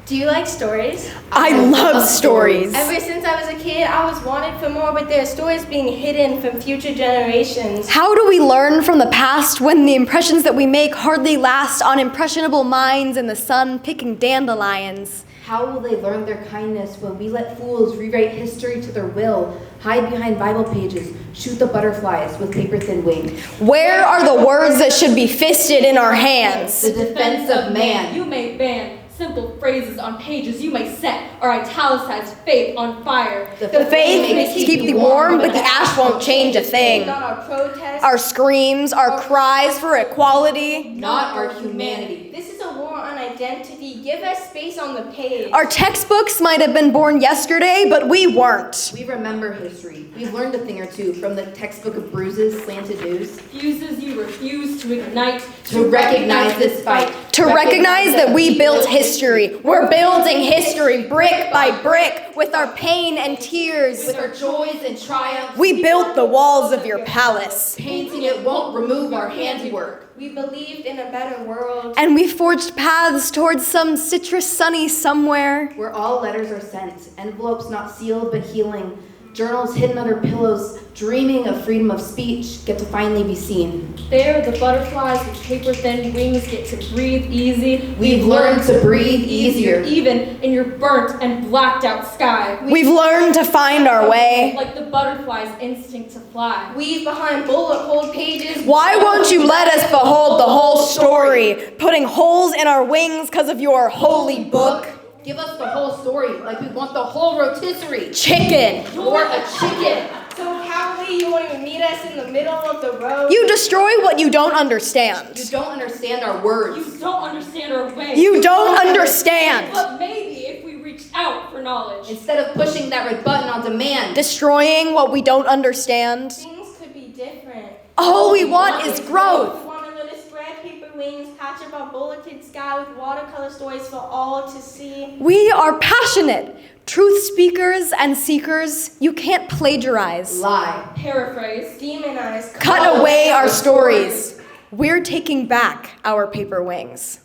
Do you like stories? I love stories. Ever since I was a kid, I was wanted for more, but there are stories being hidden from future generations. How do we learn from the past when the impressions that we make hardly last on impressionable minds in the sun picking dandelions? How will they learn their kindness when we let fools rewrite history to their will, hide behind Bible pages, shoot the butterflies with paper-thin wings? Where are the words that should be fisted in our hands? The defense of man. You may ban simple phrases on pages. You may set our italicized faith on fire. The Faith may keep thee warm, but the ash won't change a thing. Not our protests. Our screams, our cries for equality. Not our humanity. This is a war on identity. Give us space on the page. Our textbooks might have been born yesterday, but we weren't. We remember history. We've learned a thing or two from the textbook of bruises, slanted news. Fuses you refuse to ignite. To recognize this fight. To recognize that we built history. We're building history brick by brick with our pain and tears. With our joys and triumphs. We built the walls of your palace. Painting it won't remove our handiwork. We believed in a better world. And we forged paths towards some citrus sunny somewhere. Where all letters are sent, envelopes not sealed but healing, journals hidden under pillows, dreaming of freedom of speech, get to finally be seen. There, the butterflies with paper-thin wings get to breathe easy. We've learned to breathe easier. Even in your burnt and blacked-out sky. We've learned to find our way. Like the butterfly's instinct to fly. Weave behind bullet-hole pages. Why won't you let us behold the whole story, putting holes in our wings because of your holy book? Give us the whole story, like we want the whole rotisserie. Chicken. You're a chicken. So cowardly, you won't even meet us in the middle of the road. You destroy what you don't understand. You don't understand our words. You don't understand our way. You don't understand. But maybe if we reached out for knowledge. Instead of pushing that red button on demand. Destroying what we don't understand. Things could be different. All we want is growth. We want to let us spread paper wings, patch up our bulleted sky with watercolor stories for all to see. We are passionate. Truth speakers and seekers, you can't plagiarize. Lie. Paraphrase. Demonize. Cut away our stories. We're taking back our paper wings.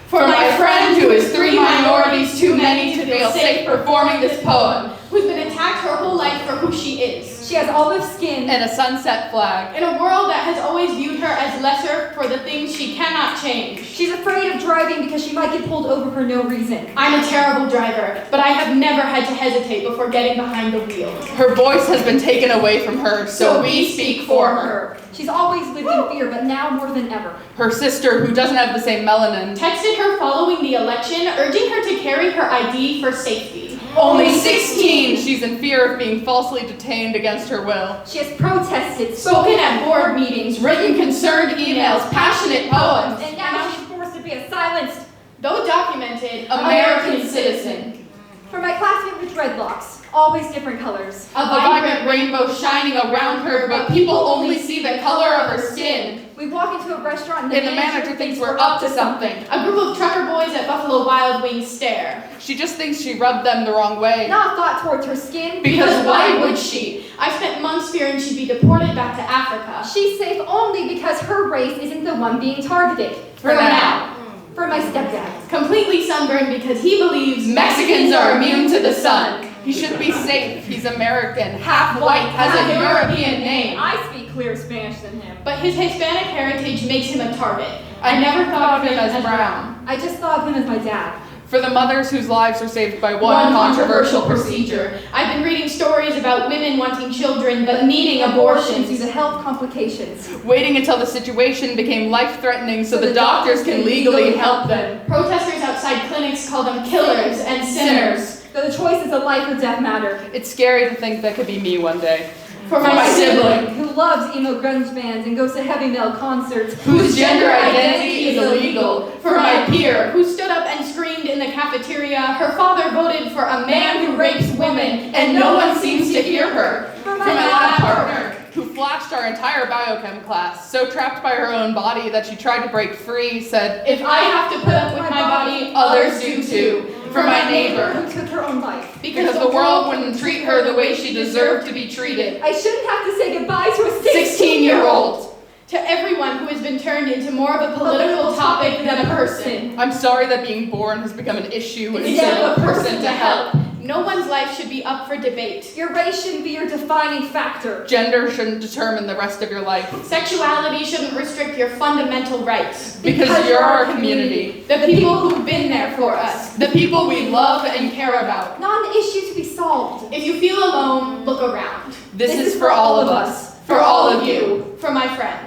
For my friend who is 3 minorities too many to feel safe performing this poem, who's been attacked her whole life for who she is. She has olive skin and a sunset flag. In a world that has always viewed her as lesser for the things she cannot change. She's afraid of driving because she might get pulled over for no reason. I'm a terrible driver, but I have never had to hesitate before getting behind the wheel. Her voice has been taken away from her, so we speak for her. She's always lived in fear, but now more than ever. Her sister, who doesn't have the same melanin, texted her following the election, urging her to carry her ID for safety. Only 16, she's in fear of being falsely detained against her will. She has protested, spoken at board meetings, written concerned emails, passionate poems, and now she's forced to be a silenced, though documented, American citizen. For my classmate with dreadlocks, always different colors. A vibrant rainbow shining around her, but people only see the color of her skin. We walk into a restaurant and the manager thinks we're up to something. A group of trucker boys at Buffalo Wild Wings stare. She just thinks she rubbed them the wrong way. Not a thought towards her skin. Because why would she? I spent months fearing she'd be deported back to Africa. She's safe only because her race isn't the one being targeted. For now. For my stepdad. Completely sunburned because he believes Mexicans are immune to the sun. He should be safe. He's American, half white, has a European name. I speak clearer Spanish than him. But his Hispanic heritage makes him a target. I never thought of him as brown. I just thought of him as my dad. For the mothers whose lives are saved by one controversial procedure. I've been reading stories about women wanting children but needing abortions due to health complications. Waiting until the situation became life-threatening so the doctors can legally help them. Protesters outside clinics call them killers and sinners. Though the choice is a life or death matter. It's scary to think that could be me one day. For my sibling, who loves emo grunge bands and goes to heavy metal concerts, whose gender identity is illegal. For my peer, who stood up and screamed in the cafeteria, her father voted for a man who rapes women, and no one seems to hear her. For my lab partner, who flashed our entire biochem class, so trapped by her own body that she tried to break free, said, "If I have to put up with my body, others do too." For my neighbor, who took her own life, because the world wouldn't treat her the way she deserved to be treated. I shouldn't have to say goodbye to a 16-year-old. To everyone who has been turned into more of a political topic than a person. I'm sorry that being born has become an issue instead of a person to help. No one's life should be up for debate. Your race shouldn't be your defining factor. Gender shouldn't determine the rest of your life. Sexuality shouldn't restrict your fundamental rights. Because you're our community. The people who've been there for us. The people we love and care about. Not an issue to be solved. If you feel alone, look around. This is for all of us. For all of you. For my friend.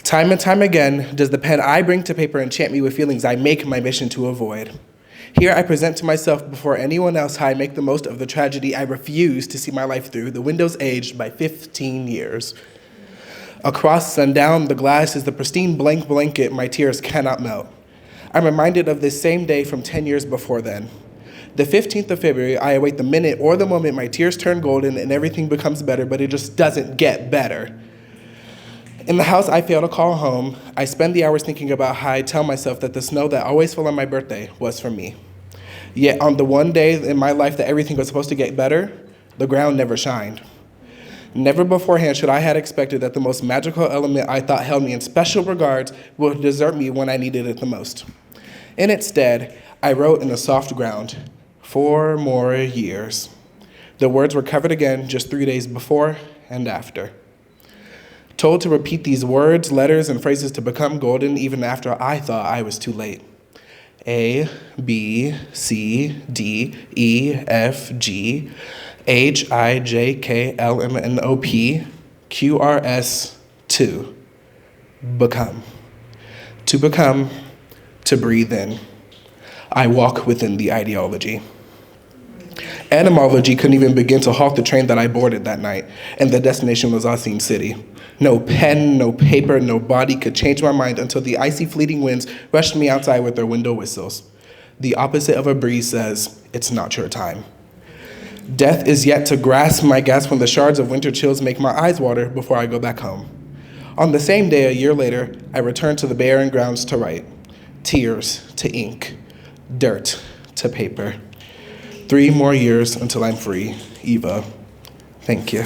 Time and time again does the pen I bring to paper enchant me with feelings I make my mission to avoid. Here I present to myself before anyone else how I make the most of the tragedy I refuse to see my life through, the windows aged by 15 years. Across and down the glass is the pristine blank blanket my tears cannot melt. I'm reminded of this same day from 10 years before then. The 15th of February, I await the minute or the moment my tears turn golden and everything becomes better, but it just doesn't get better. In the house I fail to call home, I spend the hours thinking about how I tell myself that the snow that always fell on my birthday was for me. Yet on the one day in my life that everything was supposed to get better, the ground never shined. Never beforehand should I have expected that the most magical element I thought held me in special regards would desert me when I needed it the most. In its stead, I wrote in the soft ground, 4 more years. The words were covered again just 3 days before and after. Told to repeat these words, letters, and phrases to become golden even after I thought I was too late. A, B, C, D, E, F, G, H, I, J, K, L, M, N, O, P, Q, R, S, 2. Become. To become, to breathe in. I walk within the ideology. Etymology couldn't even begin to halt the train that I boarded that night, and the destination was Austin City. No pen, no paper, no body could change my mind until the icy fleeting winds rushed me outside with their window whistles. The opposite of a breeze says, it's not your time. Death is yet to grasp my gasp when the shards of winter chills make my eyes water before I go back home. On the same day, a year later, I return to the barren grounds to write. Tears to ink, dirt to paper. 3 more years until I'm free. Eva, thank you.